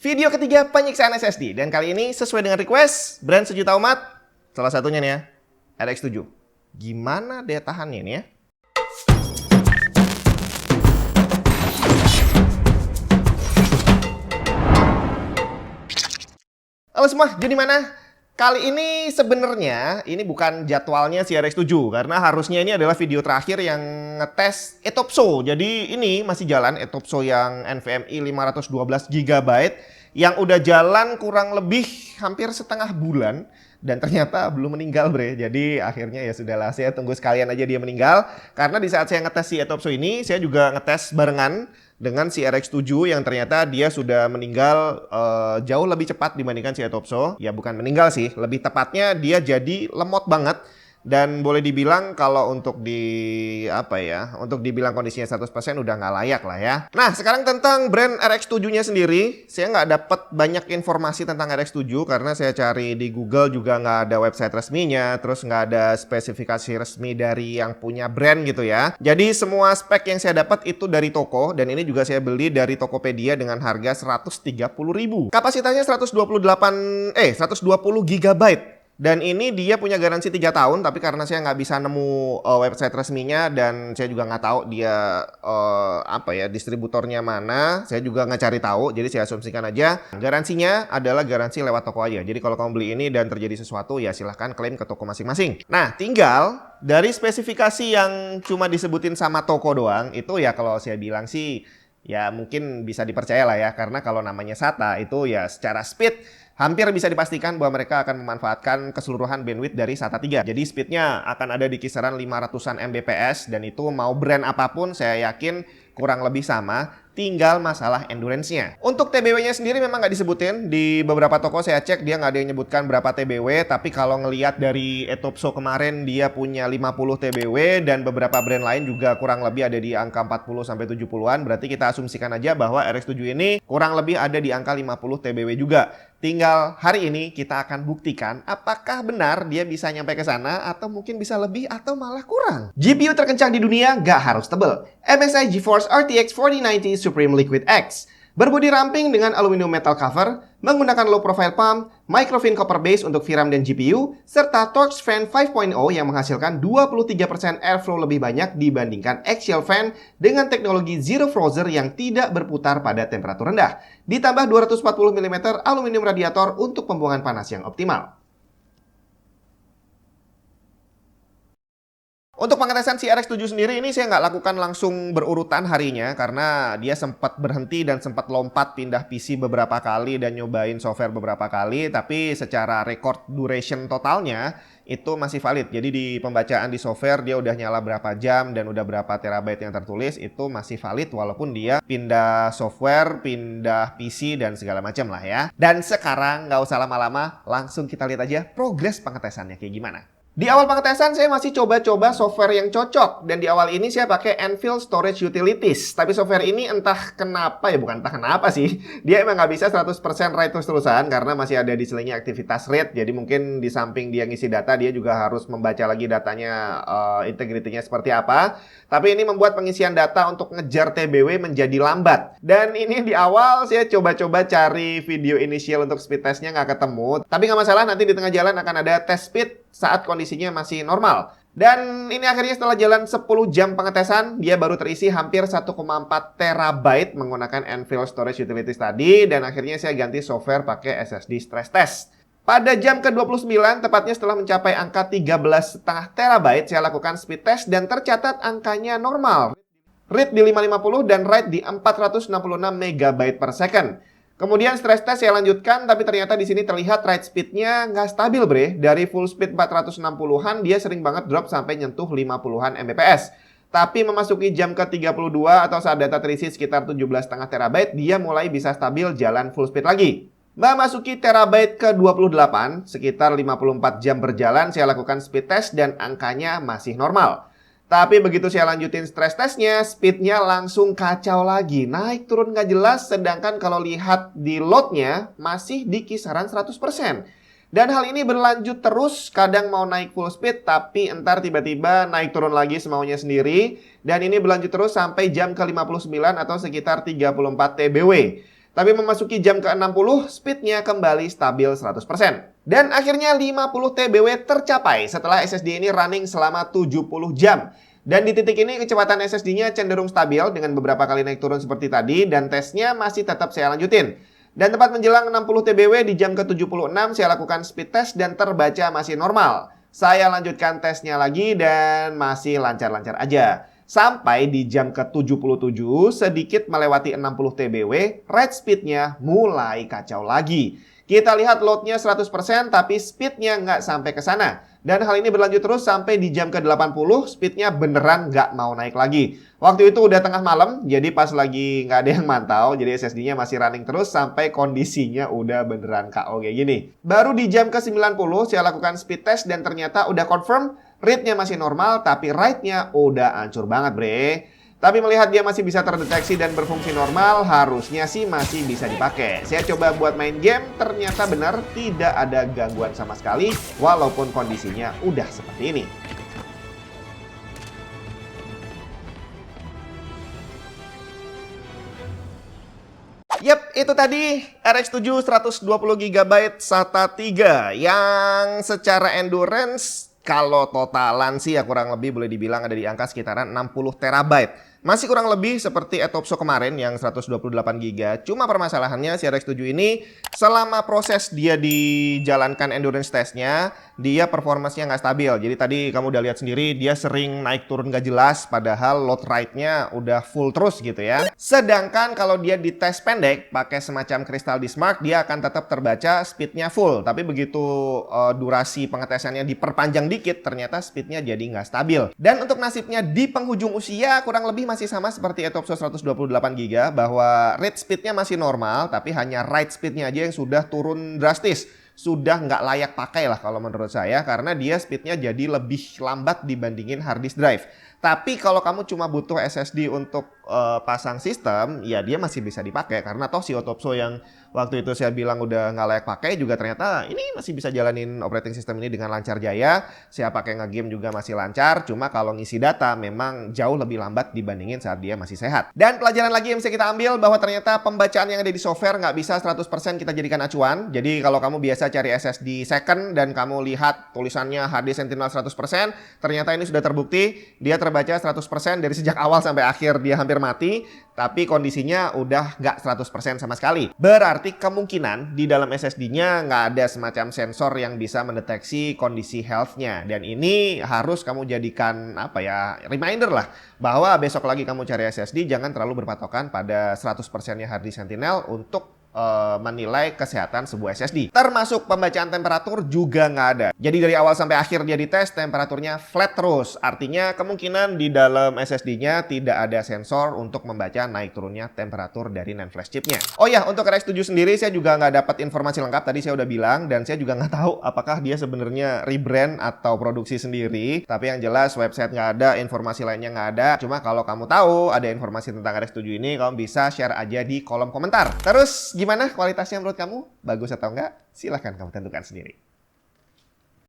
Video ketiga penyiksaan SSD, dan kali ini sesuai dengan request brand sejuta umat, salah satunya nih ya, RX 7. Gimana daya tahannya nih ya? Halo semua, jadi mana? Kali ini sebenarnya ini bukan jadwalnya si RX 7 karena harusnya ini adalah video terakhir yang ngetes eTopso. Jadi ini masih jalan eTopso yang NVMe 512 GB yang udah jalan kurang lebih hampir setengah bulan dan ternyata belum meninggal bre. Jadi akhirnya ya sudahlah, saya tunggu sekalian aja dia meninggal karena di saat saya ngetes si eTopso ini saya juga ngetes barengan dengan si RX 7 yang ternyata dia sudah meninggal jauh lebih cepat dibandingkan si eTopso. Ya bukan meninggal sih, lebih tepatnya dia jadi lemot banget. Dan boleh dibilang kalau untuk untuk dibilang kondisinya 100% udah nggak layak lah ya. Nah sekarang tentang brand RX 7-nya sendiri, saya nggak dapat banyak informasi tentang RX 7 karena saya cari di Google juga nggak ada website resminya, terus nggak ada spesifikasi resmi dari yang punya brand gitu ya. Jadi semua spek yang saya dapat itu dari toko, dan ini juga saya beli dari Tokopedia dengan harga 130.000. Kapasitasnya 120 GB. Dan ini dia punya garansi 3 tahun, tapi karena saya nggak bisa nemu website resminya dan saya juga nggak tahu dia distributornya mana, saya juga nggak cari tahu, jadi saya asumsikan aja garansinya adalah garansi lewat toko aja. Jadi kalau kamu beli ini dan terjadi sesuatu ya silahkan klaim ke toko masing-masing. Nah tinggal dari spesifikasi yang cuma disebutin sama toko doang, itu ya kalau saya bilang sih ya mungkin bisa dipercaya lah ya, karena kalau namanya SATA itu ya secara speed hampir bisa dipastikan bahwa mereka akan memanfaatkan keseluruhan bandwidth dari SATA 3. Jadi speednya akan ada di kisaran 500-an Mbps, dan itu mau brand apapun saya yakin kurang lebih sama. Tinggal masalah endurance-nya. Untuk TBW-nya sendiri memang nggak disebutin. Di beberapa toko saya cek dia nggak ada yang nyebutkan berapa TBW. Tapi kalau ngelihat dari eTopso kemarin dia punya 50 TBW. Dan beberapa brand lain juga kurang lebih ada di angka 40-70-an. Berarti kita asumsikan aja bahwa RX 7 ini kurang lebih ada di angka 50 TBW juga. Tinggal hari ini kita akan buktikan apakah benar dia bisa nyampe ke sana, atau mungkin bisa lebih atau malah kurang. GPU terkencang di dunia nggak harus tebel. MSI GeForce RTX 4090 Supreme Liquid X berbodi ramping dengan aluminium metal cover, menggunakan low profile pump, microfin copper base untuk VRAM dan GPU, serta Torx Fan 5.0 yang menghasilkan 23% airflow lebih banyak dibandingkan axial fan dengan teknologi zero frozer yang tidak berputar pada temperatur rendah. Ditambah 240 mm aluminium radiator untuk pembuangan panas yang optimal. Untuk pengetesan si RX 7 sendiri ini saya nggak lakukan langsung berurutan harinya karena dia sempat berhenti dan sempat lompat pindah PC beberapa kali dan nyobain software beberapa kali, tapi secara record duration totalnya itu masih valid. Jadi di pembacaan di software dia udah nyala berapa jam dan udah berapa terabyte yang tertulis, itu masih valid walaupun dia pindah software, pindah PC dan segala macam lah ya. Dan sekarang nggak usah lama-lama, langsung kita lihat aja progres pengetesannya kayak gimana. Di awal pengetesan saya masih coba-coba software yang cocok, dan di awal ini saya pakai Anvil Storage Utilities. Tapi software ini entah kenapa sih, dia emang nggak bisa 100% write terus-terusan karena masih ada diselingnya aktivitas read. Jadi mungkin di samping dia ngisi data, dia juga harus membaca lagi datanya, integritinya seperti apa. Tapi ini membuat pengisian data untuk ngejar TBW menjadi lambat. Dan ini di awal saya coba-coba cari video initial untuk speed testnya nggak ketemu. Tapi nggak masalah, nanti di tengah jalan akan ada test speed saat kondisinya masih normal. Dan ini akhirnya setelah jalan 10 jam pengetesan, dia baru terisi hampir 1,4 terabyte menggunakan Anvil Storage Utilities tadi, dan akhirnya saya ganti software pakai SSD Stress Test. Pada jam ke-29, tepatnya setelah mencapai angka 13,5 terabyte, saya lakukan speed test dan tercatat angkanya normal. Read di 550 dan write di 466 MB per second. Kemudian stress test saya lanjutkan, tapi ternyata di sini terlihat write speednya nggak stabil bre. Dari full speed 460-an, dia sering banget drop sampai nyentuh 50-an Mbps. Tapi memasuki jam ke-32 atau saat data terisi sekitar 17,5 terabyte, dia mulai bisa stabil jalan full speed lagi. Memasuki terabyte ke-28, sekitar 54 jam berjalan, saya lakukan speed test dan angkanya masih normal. Tapi begitu saya lanjutin stress testnya, speednya langsung kacau lagi. Naik turun nggak jelas, sedangkan kalau lihat di loadnya masih di kisaran 100%. Dan hal ini berlanjut terus, kadang mau naik full speed, tapi entar tiba-tiba naik turun lagi semaunya sendiri. Dan ini berlanjut terus sampai jam ke-59 atau sekitar 34 TBW. Tapi memasuki jam ke-60, speednya kembali stabil 100%. Dan akhirnya 50 TBW tercapai setelah SSD ini running selama 70 jam. Dan di titik ini kecepatan SSD-nya cenderung stabil dengan beberapa kali naik turun seperti tadi, dan tesnya masih tetap saya lanjutin. Dan tepat menjelang 60 TBW di jam ke-76 saya lakukan speed test dan terbaca masih normal. Saya lanjutkan tesnya lagi dan masih lancar-lancar aja. Sampai di jam ke-77 sedikit melewati 60 TBW, write speednya mulai kacau lagi. Kita lihat loadnya 100% tapi speednya nggak sampai ke sana. Dan hal ini berlanjut terus sampai di jam ke-80, speednya beneran nggak mau naik lagi. Waktu itu udah tengah malam, jadi pas lagi nggak ada yang mantau, jadi SSD-nya masih running terus sampai kondisinya udah beneran KO kayak gini. Baru di jam ke-90 saya lakukan speed test dan ternyata udah confirm read-nya masih normal, tapi write-nya udah hancur banget, bre. Tapi melihat dia masih bisa terdeteksi dan berfungsi normal, harusnya sih masih bisa dipakai. Saya coba buat main game, ternyata benar tidak ada gangguan sama sekali, walaupun kondisinya udah seperti ini. Yap, itu tadi RX 7 120GB SATA 3 yang secara endurance kalau totalan sih ya kurang lebih boleh dibilang ada di angka sekitaran 60 TB. Masih kurang lebih seperti Etopso kemarin yang 128GB. Cuma permasalahannya si RX 7 ini selama proses dia dijalankan endurance testnya, dia performanya nggak stabil. Jadi tadi kamu udah lihat sendiri dia sering naik turun nggak jelas padahal load rate-nya udah full terus gitu ya. Sedangkan kalau dia di tes pendek pakai semacam Crystal Disk Mark, dia akan tetap terbaca speednya full. Tapi begitu durasi pengetesannya diperpanjang dikit, ternyata speednya jadi nggak stabil. Dan untuk nasibnya di penghujung usia kurang lebih masih sama seperti Etopso 128GB, bahwa read speednya masih normal, tapi hanya write speednya aja yang sudah turun drastis. Sudah nggak layak pakai lah kalau menurut saya, karena dia speednya jadi lebih lambat dibandingin hard disk drive. Tapi kalau kamu cuma butuh SSD untuk pasang sistem, ya dia masih bisa dipakai. Karena toh si Otopso yang waktu itu saya bilang udah nggak layak pakai juga ternyata ini masih bisa jalanin operating system ini dengan lancar jaya. Saya pakai nge-game juga masih lancar, cuma kalau ngisi data memang jauh lebih lambat dibandingin saat dia masih sehat. Dan pelajaran lagi yang bisa kita ambil bahwa ternyata pembacaan yang ada di software nggak bisa 100% kita jadikan acuan. Jadi kalau kamu biasa cari SSD second dan kamu lihat tulisannya HD Sentinel 100%, ternyata ini sudah terbukti dia terbaca 100% dari sejak awal sampai akhir dia hampir mati, tapi kondisinya udah nggak 100% sama sekali. Berarti kemungkinan di dalam SSD-nya nggak ada semacam sensor yang bisa mendeteksi kondisi health-nya. Dan ini harus kamu jadikan apa ya, reminder lah, bahwa besok lagi kamu cari SSD jangan terlalu berpatokan pada 100%-nya hard disk Sentinel untuk menilai kesehatan sebuah SSD. Termasuk pembacaan temperatur juga nggak ada. Jadi dari awal sampai akhir dia dites temperaturnya flat terus. Artinya kemungkinan di dalam SSD-nya tidak ada sensor untuk membaca naik turunnya temperatur dari NAND flash chip-nya. Oh ya, untuk RX 7 sendiri saya juga nggak dapat informasi lengkap. Tadi saya udah bilang, dan saya juga nggak tahu apakah dia sebenarnya rebrand atau produksi sendiri. Tapi yang jelas website nggak ada, informasi lainnya nggak ada. Cuma kalau kamu tahu ada informasi tentang RX 7 ini, kamu bisa share aja di kolom komentar. Terus gimana kualitasnya menurut kamu? Bagus atau enggak? Silahkan kamu tentukan sendiri.